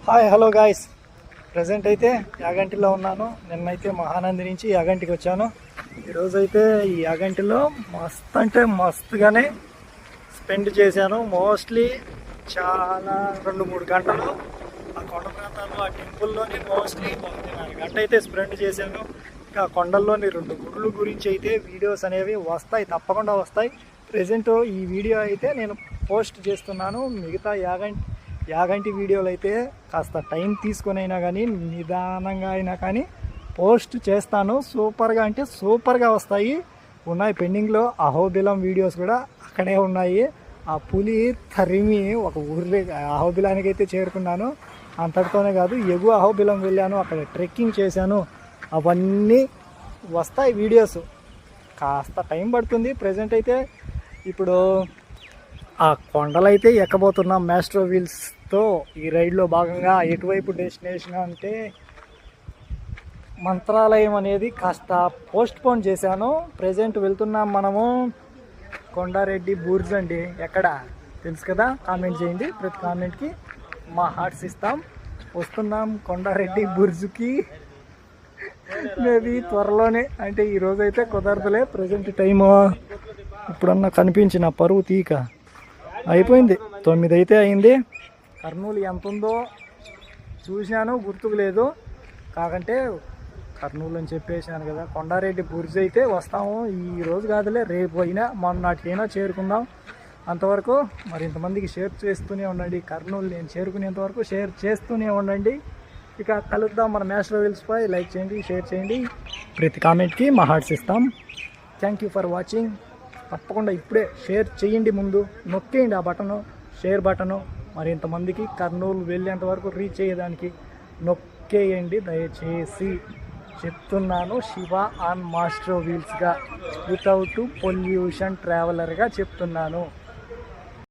Hi hello guys, present అయితే యాగంటిలో ఉన్నాను. నిన్నైతే మహానంది నుంచి యాగంటికి వచ్చాను. ఈరోజైతే ఈ యాగంటిలో మస్త్ అంటే మస్తుగానే స్పెండ్ చేశాను. మోస్ట్లీ చాలా 2-3 గంటలు ఆ కొండ ప్రాంతాల్లో ఆ టెంపుల్లోని మోస్ట్లీ 1.5 గంట అయితే స్పెండ్ చేశాను. ఇంకా కొండల్లోని 2 గుడుల గురించి అయితే వీడియోస్ అనేవి వస్తాయి, తప్పకుండా వస్తాయి. ప్రజెంట్ ఈ వీడియో అయితే నేను పోస్ట్ చేస్తున్నాను. మిగతా యాగంటి వీడియోలు అయితే కాస్త టైం తీసుకొని అయినా కానీ నిదానంగా అయినా కానీ పోస్ట్ చేస్తాను. సూపర్గా అంటే సూపర్గా వస్తాయి. ఉన్నాయి పెండింగ్లో. అహోబిలం వీడియోస్ కూడా అక్కడే ఉన్నాయి. ఆ పులి తరిమి ఒక ఊర్లే అహోబిలానికి అయితే చేరుకున్నాను. అంతటితోనే కాదు, ఎగువ అహోబిలం వెళ్ళాను, అక్కడ ట్రెక్కింగ్ చేశాను. అవన్నీ వస్తాయి వీడియోస్. కాస్త టైం పడుతుంది. ప్రజెంట్ అయితే ఇప్పుడు ఆ కొండలైతే ఎక్కబోతున్నాం మ్యాస్ట్రో వీల్స్తో. ఈ రైడ్లో భాగంగా ఎటువైపు డెస్టినేషన్ అంటే మంత్రాలయం అనేది కాస్త పోస్ట్ పోన్ చేశాను. ప్రజెంట్ వెళ్తున్నాం మనము కొండారెడ్డి బుర్జ్ అండి. ఎక్కడ తెలుసు కదా, కామెంట్ చేయండి. ప్రతి కామెంట్కి మా హార్ట్స్ ఇస్తాం. వస్తున్నాం కొండారెడ్డి బుర్జ్కి. మేబీ త్వరలోనే, అంటే ఈరోజైతే కుదరదులే. ప్రజెంట్ టైము ఇప్పుడన్నా కనిపించిన పరువు తీక అయిపోయింది. 9 అయితే అయింది. కర్నూలు ఎంత ఉందో చూశాను, గుర్తుకు లేదు. కాకంటే కర్నూలు అని చెప్పేసాను కదా. కొండారెడ్డి బుర్జ్ అయితే వస్తాము. ఈ రోజు కాదులే, రేపు అయినా మొన్నటికైనా చేరుకుందాం. అంతవరకు మరి ఇంతమందికి షేర్ చేస్తూనే ఉండండి. కర్నూలు నేను చేరుకునేంత వరకు షేర్ చేస్తూనే ఉండండి. ఇక కలుద్దాం మన మ్యాస్ట్రో వీల్స్పై. లైక్ చేయండి, షేర్ చేయండి. ప్రతి కామెంట్కి మా హార్ట్స్ ఇస్తాం. Thank you for watching. తప్పకుండా ఇప్పుడే షేర్ చేయండి. ముందు నొక్కేయండి ఆ బటను, షేర్ బటను. మరి ఇంతమందికి కర్నూలు వెళ్ళేంత వరకు రీచ్ అయ్యేదానికి నొక్కేయండి దయచేసి. చెప్తున్నాను, శివ ఆన్ మ్యాస్ట్రో వీల్స్గా, వితౌట్ పొల్యూషన్ ట్రావెలర్గా చెప్తున్నాను.